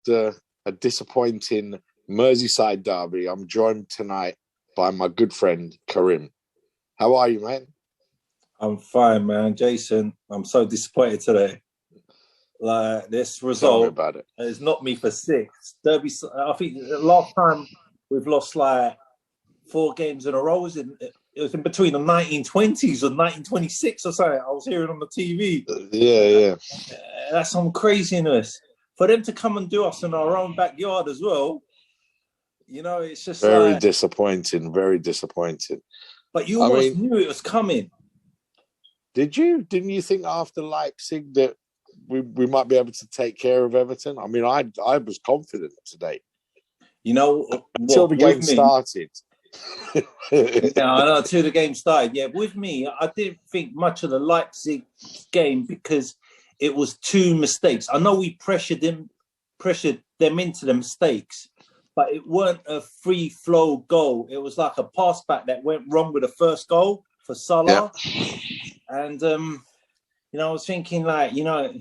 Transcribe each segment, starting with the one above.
after a disappointing Merseyside derby, I'm joined tonight by my good friend Karim. How are you, man? I'm fine, man. Jason, I'm so disappointed today. Like, this Tell me result about it. has knocked me for six. Derby, I think the last time we've lost like 4 games in a row it was in between the 1920s or 1926 or something. I was hearing on the TV. Yeah. That's some craziness. For them to come and do us in our own backyard as well, it's just Very like... disappointing, very disappointing. But you almost knew it was coming. Did you? Didn't you think after Leipzig that we might be able to take care of Everton? I mean, I was confident today. Until the game started. Yeah, I know, until the game started. Yeah, with me, I didn't think much of the Leipzig game because it was 2 mistakes. I know we pressured them into the mistakes, but it weren't a free flow goal. It was like a pass back that went wrong with the first goal for Salah. Yeah. And I was thinking, like, that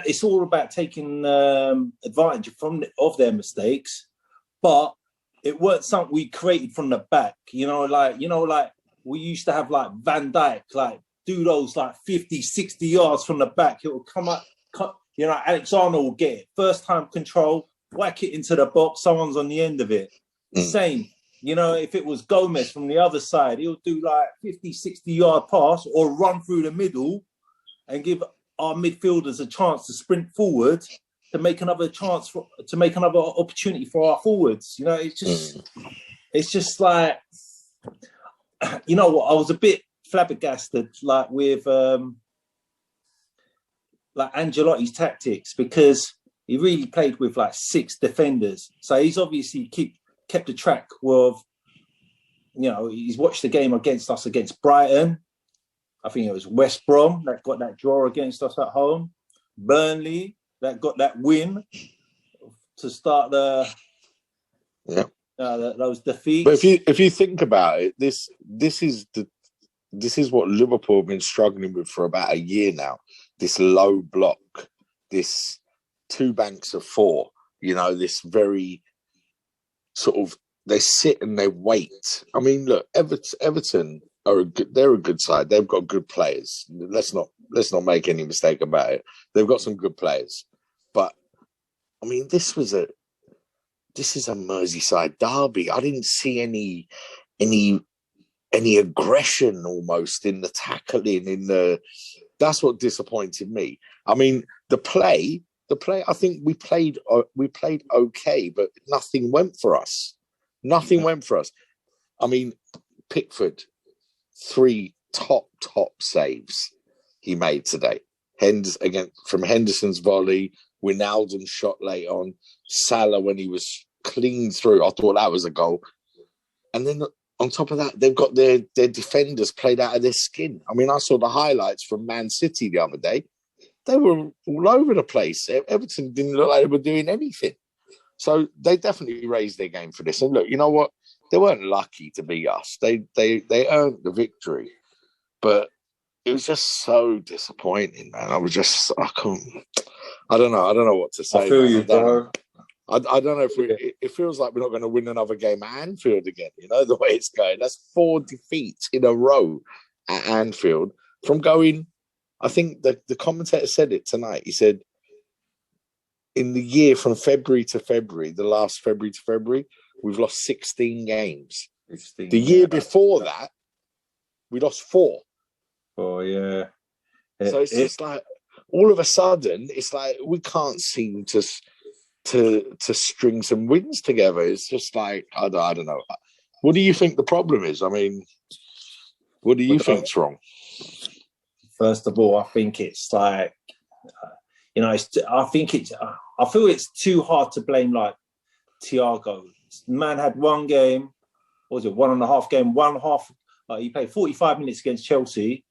it's all about taking advantage of their mistakes, but it weren't something we created from the back. Like we used to have like Van Dijk, like do those like 50, 60 yards from the back. It will come up, Alexander will get it. First time control, whack it into the box, someone's on the end of it. Same. If it was Gomez from the other side, he'll do like 50, 60-yard pass or run through the middle and give our midfielders a chance to sprint forward to make another opportunity for our forwards. It's just like, what? I was a bit flabbergasted, like with like Ancelotti's tactics, because he really played with like 6 defenders. So he's obviously kept a track of, he's watched the game against us against Brighton. I think it was West Brom that got that draw against us at home. Burnley that got that win to start those defeats. But if you think about it, this is what Liverpool have been struggling with for about a year now. This low block, this 2 banks of 4. This very sort of, they sit and they wait. I mean, look, Everton they're a good side. They've got good players. Let's not make any mistake about it. They've got some good players. But I mean, this is a Merseyside derby. I didn't see any aggression almost in the tackling, that's what disappointed me. I mean, the play, I think we played okay, but nothing went for us. Nothing went for us. I mean, Pickford, 3 top saves he made today. From Henderson's volley, Wijnaldum's shot late on, Salah when he was clean through. I thought that was a goal. And then on top of that, they've got their defenders played out of their skin. I mean, I saw the highlights from Man City the other day. They were all over the place. Everton didn't look like they were doing anything. So they definitely raised their game for this. And look, you know what? They weren't lucky to beat us. They earned the victory. But it was just so disappointing, man. I don't know what to say. I feel you, bro. I don't know if it feels like we're not going to win another game at Anfield again, the way it's going. That's 4 defeats in a row at Anfield from going. I think the commentator said it tonight. He said, in the year from February to February, the last February to February, we've lost 16 games. The year before that, we lost 4. Oh, yeah. So it's just like, all of a sudden, it's like we can't seem to string some wins together. It's just like, I don't know. What do you think the problem is? I mean, what do you think's wrong? First of all, I think it's like, I feel it's too hard to blame like Thiago. Man had 1 game, what was it, 1.5 game, 1.5. He played 45 minutes against Chelsea,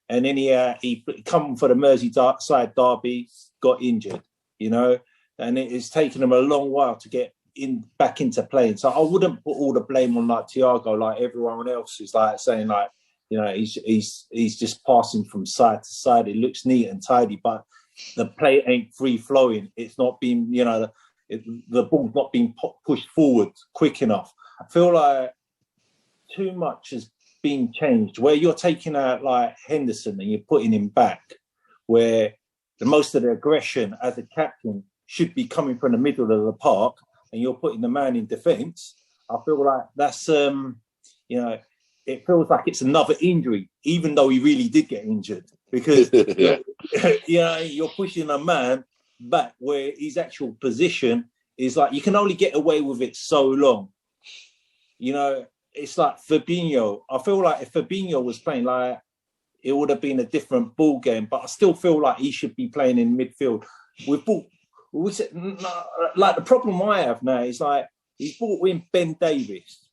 and then he come for the Merseyside derby, got injured, and it's taken him a long while to get back into playing. So I wouldn't put all the blame on like Thiago, like everyone else is like saying like, he's just passing from side to side. It looks neat and tidy, but the play ain't free flowing. It's not being, the ball's not being pushed forward quick enough. I feel like too much has been changed. Where you're taking out like Henderson and you're putting him back, where most of the aggression as a captain should be coming from the middle of the park, and you're putting the man in defence. I feel like that's it feels like it's another injury, even though he really did get injured, because you're pushing a man back where his actual position is like you can only get away with it so long. It's like Fabinho. I feel like if Fabinho was playing, like it would have been a different ball game. But I still feel like he should be playing in midfield. Like the problem I have now is like he's brought in Ben Davies,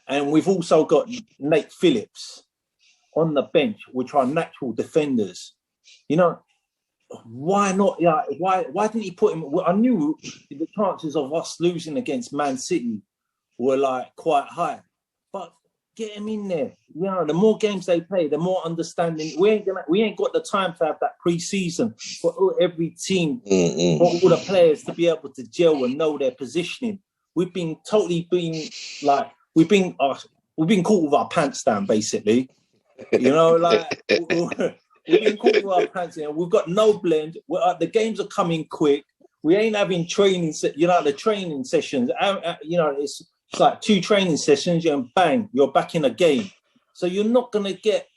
and we've also got Nate Phillips on the bench, which are natural defenders. Why not? Yeah, why didn't he put him? I knew the chances of us losing against Man City were like quite high, but get him in there. The more games they play, the more understanding. We ain't got the time to have that pre-season for every team, for all the players to be able to gel and know their positioning. We've been caught with our pants down, basically. We've been caught with our pants down. We've got no blend. The games are coming quick. We ain't having training. The training sessions. It's like 2 training sessions and bang, you're back in a game. So you're not going to get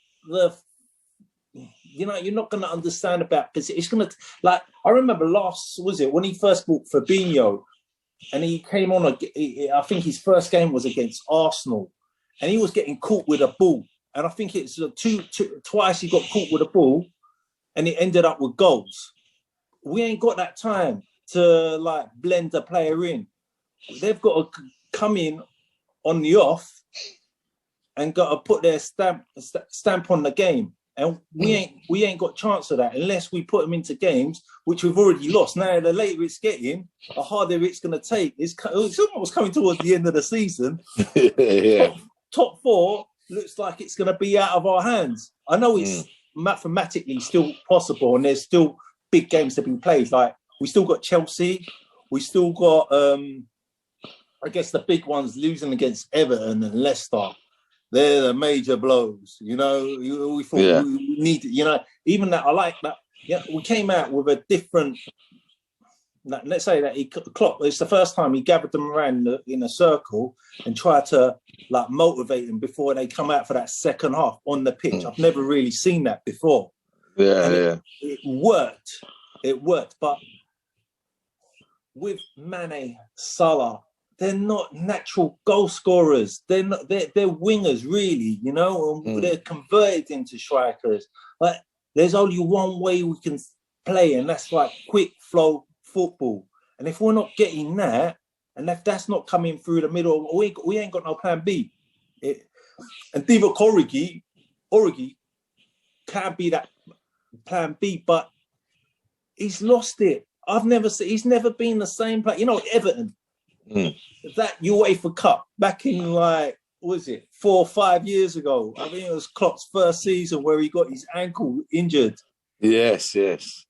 you're not going to understand about, because it's going to, like, I remember when he first bought Fabinho and he came on, I think his first game was against Arsenal and he was getting caught with a ball. And I think it's twice he got caught with a ball and it ended up with goals. We ain't got that time to like blend the player in. They've got to come in on the off and got to put their stamp on the game, and we ain't got chance of that unless we put them into games which we've already lost. Now the later it's getting, the harder it's going to take. It's almost coming towards the end of the season. Top 4 looks like it's going to be out of our hands. I know it's mathematically still possible, and there's still big games to be played. Like we still got Chelsea, we still got I guess the big ones losing against Everton and Leicester. They're the major blows. We thought we needed, even that. I like that. Yeah, we came out with a different. Let's say that Klopp. It's the first time he gathered them around in a circle and tried to like motivate them before they come out for that second half on the pitch. I've never really seen that before. It worked. It worked, but with Mane, Salah, they're not natural goal scorers. They're wingers, really, and they're converted into strikers. Like, there's only one way we can play, and that's like quick flow football. And if we're not getting that, and if that's not coming through the middle, we ain't got no plan B. And Divock Origi can be that plan B, but he's lost it. He's never been the same player. Everton. That UEFA Cup back in 4 or 5 years ago. I think it was Klopp's first season where he got his ankle injured. Yes. He's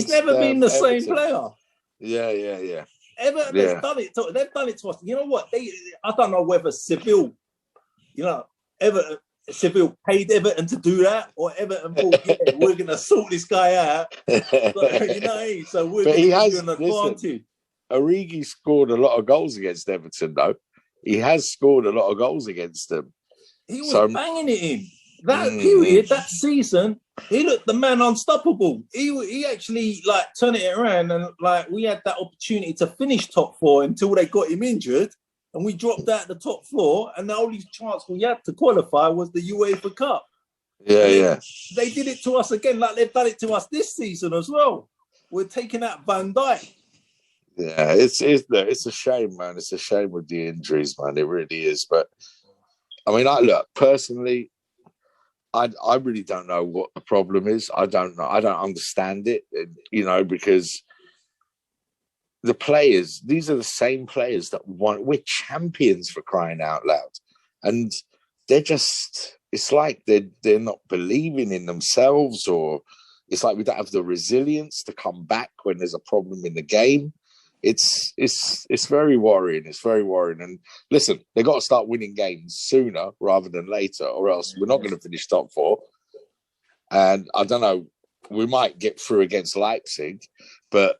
never been the Everton. same player. Yeah. Everton has done it. They've done it to us. You know what? I don't know whether Seville paid Everton to do that, or Everton thought, we're going to sort this guy out. So we're going to give you an advantage. Origi scored a lot of goals against Everton, though. He has scored a lot of goals against them. He was banging it in. That period, that season, he looked the man unstoppable. He actually turned it around, and we had that opportunity to finish top 4 until they got him injured, and we dropped out the top 4, and the only chance we had to qualify was the UEFA Cup. Yeah. They did it to us again, like they've done it to us this season as well. We're taking out Van Dijk. Yeah, it's a shame, man. It's a shame with the injuries, man. It really is. But I mean, personally, I really don't know what the problem is. I don't know. I don't understand it. Because the players, these are the same players that won. We're champions, for crying out loud, and they're just. It's like they're not believing in themselves, or It's like we don't have the resilience to come back when there's a problem in the game. It's very worrying. It's very worrying. And listen, they got to start winning games sooner rather than later, or else we're not going to finish top 4. And I don't know, we might get through against Leipzig, but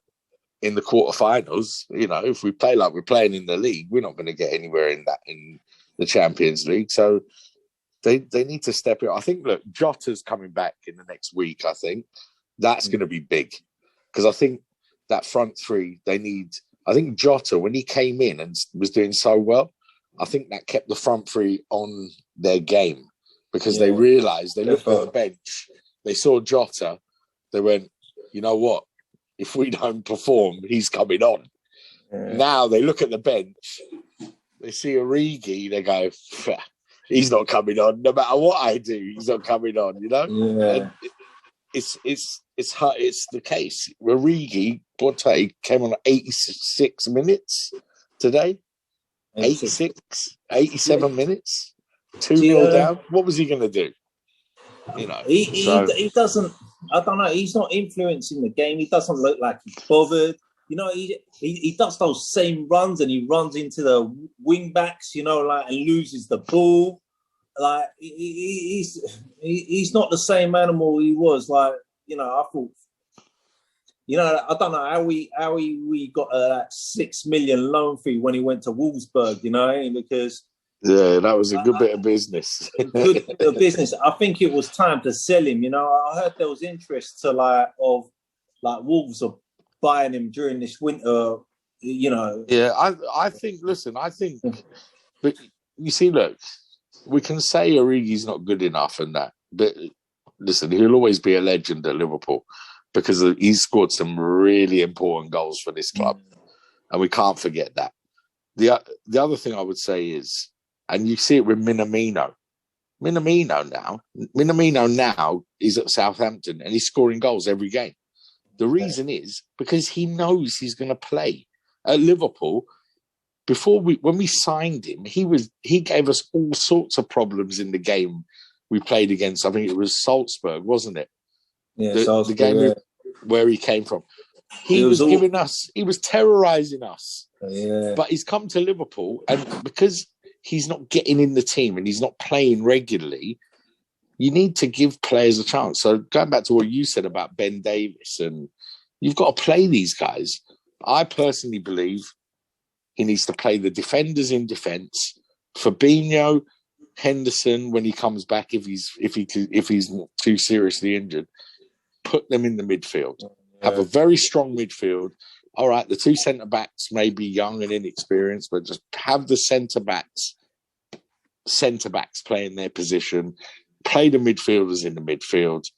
in the quarterfinals, if we play like we're playing in the league, we're not going to get anywhere in the Champions League. So they need to step it up. I think, look, Jota's coming back in the next week. I think that's going to be big, because I think that front three, I think Jota, when he came in and was doing so well, I think that kept the front three on their game, because they realised, they looked at the bench, they saw Jota, they went, you know what? If we don't perform, he's coming on. Yeah. Now they look at the bench, they see Origi, they go, he's not coming on. No matter what I do, he's not coming on, Yeah. It's the case. Origi, he came on 86 minutes today. 87 minutes. 2-0 down. What was he going to do? He doesn't. I don't know. He's not influencing the game. He doesn't look like he's bothered. He does those same runs, and he runs into the wing backs. And loses the ball. Like he's not the same animal he was. Like I thought. I don't know how we got that 6 million loan fee when he went to Wolfsburg. Because. Yeah, that was a good bit of business. Good bit of business. I think it was time to sell him. I heard there was interest of Wolves of buying him during this winter. Yeah, I think. Listen, but you see, look, we can say Origi's not good enough and that, but listen, he'll always be a legend at Liverpool because he's scored some really important goals for this club, and we can't forget that. The other thing I would say is, and you see it with Minamino. Minamino now is at Southampton and he's scoring goals every game. The reason is because he knows he's going to play at Liverpool. When we signed him, he gave us all sorts of problems in the game we played against. I think it was Salzburg, wasn't it? Yeah, the game where he came from. He was terrorising us. Yeah. But he's come to Liverpool, and because he's not getting in the team and he's not playing regularly, you need to give players a chance. So going back to what you said about Ben Davies, and you've got to play these guys. I personally believe he needs to play the defenders in defence. Fabinho, Henderson, when he comes back, if he's not too seriously injured, put them in the midfield. Yeah. Have a very strong midfield. All right, the two centre-backs may be young and inexperienced, but just have the centre-backs playing their position. Play the midfielders in the midfield.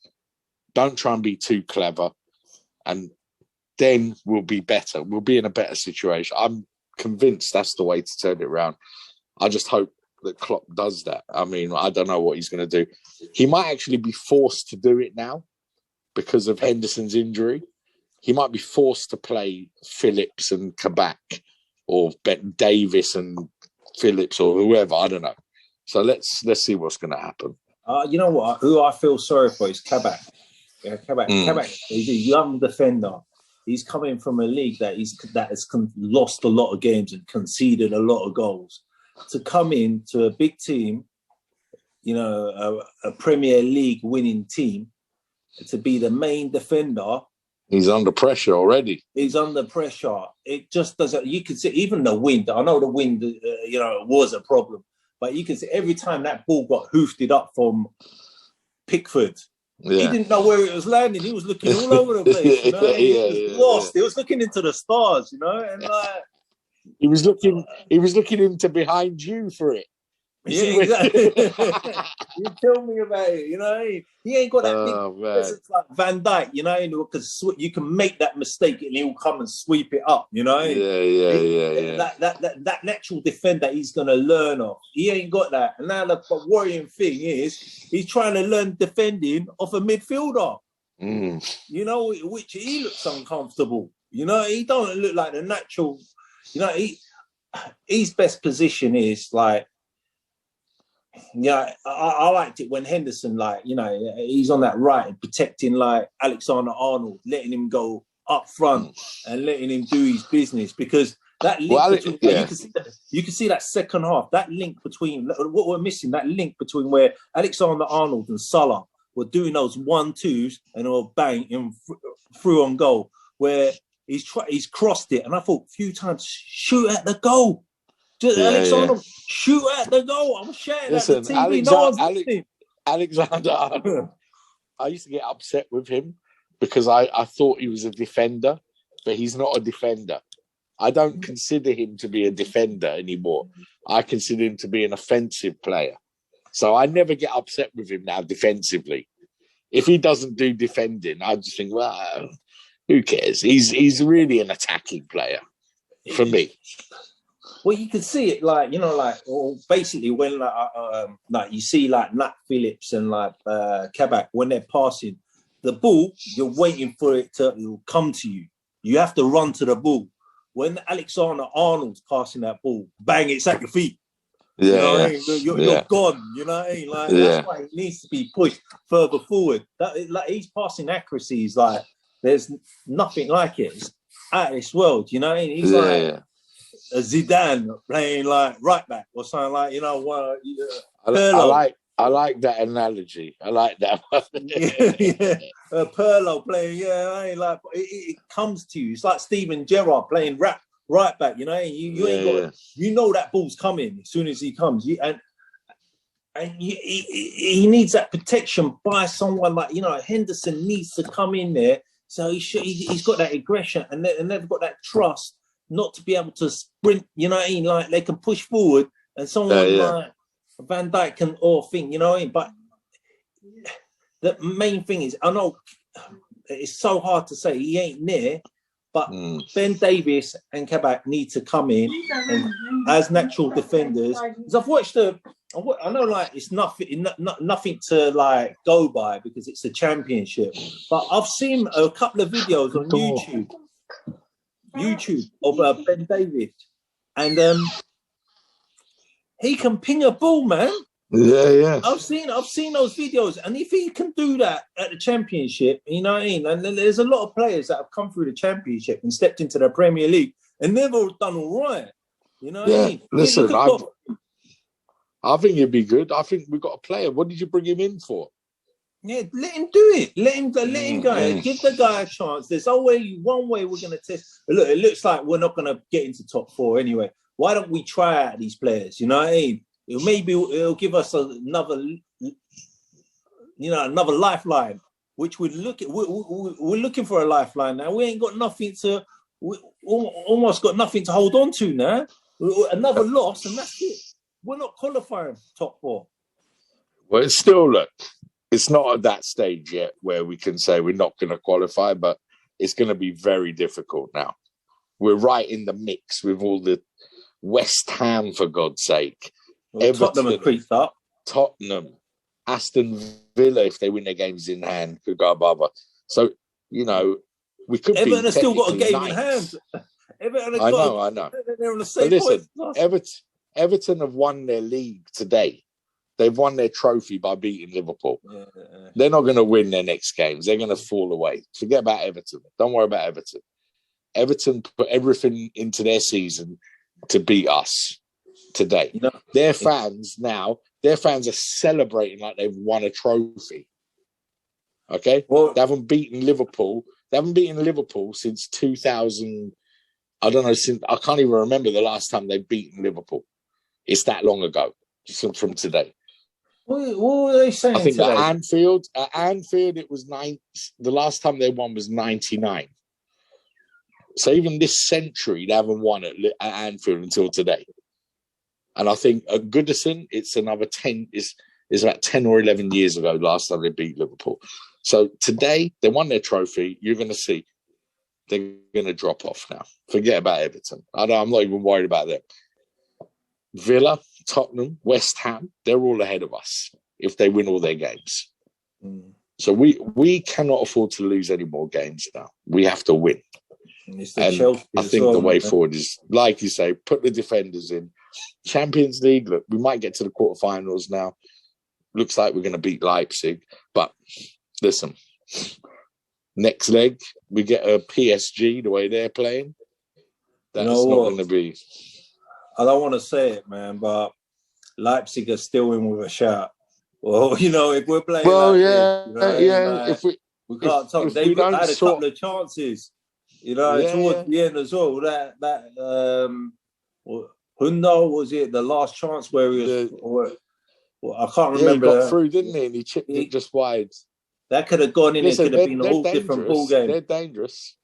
Don't try and be too clever. And then we'll be better. We'll be in a better situation. I'm convinced that's the way to turn it around. I just hope that Klopp does that. I mean, I don't know what he's going to do. He might actually be forced to do it now because of Henderson's injury. He might be forced to play Phillips and Kabak, or Ben Davis and Phillips, or whoever. I don't know. So let's see what's going to happen. You know what? Who I feel sorry for is Kabak. Yeah, Kabak. Kabak is a young defender. He's coming from a league that has lost a lot of games and conceded a lot of goals. To come into a big team, a Premier League winning team, to be the main defender. He's under pressure already. He's under pressure. It just doesn't. You can see even the wind. I know the wind, was a problem, but you can see every time that ball got hoofed up from Pickford, he didn't know where it was landing. He was looking all over the place. He was lost. He was looking into the stars, and he was looking into behind you for it. Yeah, exactly. You tell me about it, He ain't got that big presence like Van Dijk, because you can make that mistake and he'll come and sweep it up, Yeah. That natural defender he's going to learn off. He ain't got that. And now the worrying thing is he's trying to learn defending off a midfielder, which he looks uncomfortable. He don't look like the natural, his best position is like, Yeah, I liked it when Henderson, like, he's on that right, protecting like Alexander Arnold, letting him go up front and letting him do his business, because that link between you can see that second half, that link between what we're missing, that link between where Alexander Arnold and Salah were doing those 1-2s and or bang in through on goal, where he's crossed it, and I thought a few times, shoot at the goal. Alexander, shoot at the goal. I'm shouting at the TV. No one's listening. Alexander Arnold, I used to get upset with him because I thought he was a defender, but he's not a defender. I don't consider him to be a defender anymore. I consider him to be an offensive player. So I never get upset with him now defensively. If he doesn't do defending, I just think, well, who cares? He's really an attacking player for me. Well, you can see it, or basically when like you see like Nat Phillips and like Kabak, when they're passing the ball, you're waiting for it to come to you. You have to run to the ball. When Alexander Arnold's passing that ball, bang, it's at your feet. Yeah, you're gone. You know what I mean? Like that's why it needs to be pushed further forward. Like his passing accuracy is like there's nothing like it. It's out of this world. You know what I mean? He's like a Zidane playing like right back or something like, I like that analogy. I like that one. Pirlo playing, it comes to you. It's like Steven Gerrard playing right back, you know that ball's coming as soon as he comes. He needs that protection by someone like, Henderson needs to come in there. So he's got that aggression and they've got that trust not to be able to sprint, like they can push forward and someone like Van Dijk can think, but the main thing is, I know it's so hard to say he ain't near, but Ben Davies and Kabak need to come in and, as natural defenders. Because I've watched I know like it's nothing to like go by because it's a championship, but I've seen a couple of videos on YouTube of Ben Davies, and he can ping a ball, man. Yeah. I've seen those videos, and if he can do that at the championship, you know what I mean. And there's a lot of players that have come through the championship and stepped into the Premier League, and they've all done all right. You know what I mean? Listen, I think he'd be good. I think we've got a player. What did you bring him in for? Yeah, let him do it. Let him go. Give the guy a chance. There's always one way we're going to test. Look, it looks like we're not going to get into top 4 anyway. Why don't we try out these players? You know what I mean? Maybe it'll give us another lifeline, which we're looking for a lifeline now. We ain't got nothing we almost got nothing to hold on to now. Another loss, and that's it. We're not qualifying top 4. Well, it's still, look, it's not at that stage yet where we can say we're not going to qualify, but it's going to be very difficult now. We're right in the mix with all the West Ham, for God's sake. Well, Tottenham have creeped up. Tottenham, Aston Villa, if they win their games in hand, could go above us. So, we could Everton be have still got a game ninth. in hand. I know. They're on the same listen, point. Everton have won their league today. They've won their trophy by beating Liverpool. Yeah. They're not going to win their next games. They're going to fall away. Forget about Everton. Don't worry about Everton. Everton put everything into their season to beat us today. Their fans are celebrating like they've won a trophy. Okay? Well, they haven't beaten Liverpool. They haven't beaten Liverpool since 2000. I don't know, I can't even remember the last time they've beaten Liverpool. It's that long ago from today. What were they saying? I think today? At Anfield, it was the last time they won was 99. So even this century, they haven't won at Anfield until today. And I think at Goodison, it's another 10, is about 10 or 11 years ago, last time they beat Liverpool. So today, they won their trophy. You're going to see they're going to drop off now. Forget about Everton. I'm not even worried about them. Villa, Tottenham, West Ham, they're all ahead of us if they win all their games. So we cannot afford to lose any more games now. We have to win. And I think the way forward is, like you say, put the defenders in. Champions League, look, we might get to the quarterfinals now. Looks like we're going to beat Leipzig. But listen, next leg, we get a PSG the way they're playing. That's not going to be. I don't want to say it, man, but Leipzig are still in with a shout. Well, if we're playing If we can't talk. They had a couple of chances, towards the end as well. Hundo, was it the last chance where he was? I can't remember. He got through, didn't he? And he chipped it just wide. That could have gone in. Listen, it could have been a whole different ball game. They're dangerous.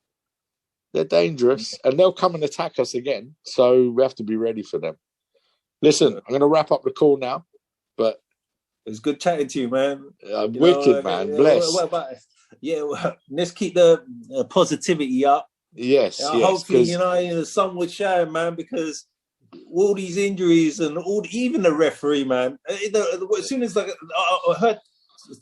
They're dangerous, and they'll come and attack us again. So we have to be ready for them. Listen, I'm going to wrap up the call now, but it's good chatting to you, man. Wicked, man. Bless. Let's keep the positivity up. Yes. Hopefully, the sun will shine, man, because all these injuries and even the referee, man. As soon as I heard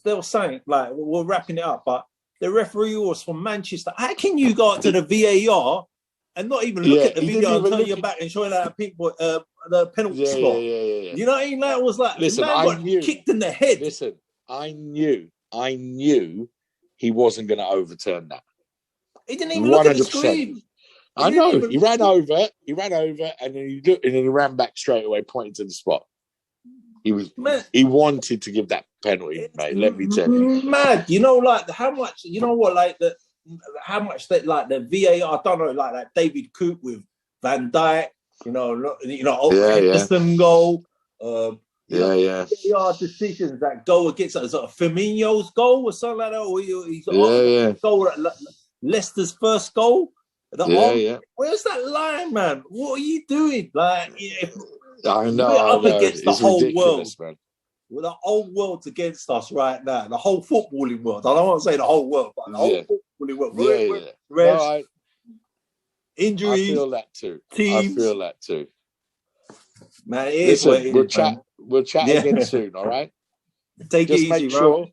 they were saying, like, we're wrapping it up, but the referee was from Manchester. How can you go out to the VAR and not even look at the video and turn your back and show that the penalty spot? Yeah. You know what I mean? That was like, listen, man got kicked in the head. Listen, I knew he wasn't going to overturn that. He didn't even look at the screen. I know. He ran over, and then he ran back straight away, pointing to the spot. He wanted to give that penalty, mate. Let me tell you. Mad. How much the VAR, I don't know, like that David Coop with Van Dijk, Henderson goal. VAR decisions that go against Firmino's goal or something like that. Or he's goal at Leicester's first goal. Where's that line, man? What are you doing? Like, I know. We're up against the whole world, man. Well, the whole world's against us right now. The whole footballing world. I don't want to say the whole world, but the whole footballing world. Injuries. I feel that too. Teams. Man, we'll chat again soon, all right? Take it easy, bro.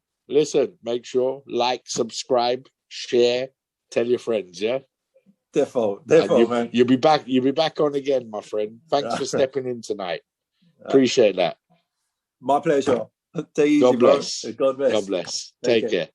Make sure, like, subscribe, share, tell your friends, yeah? Defo, man. You'll be back on again, my friend. Thanks for stepping in tonight. Appreciate that. My pleasure. Take it easy, God bless. bro. God bless. God bless. Take care.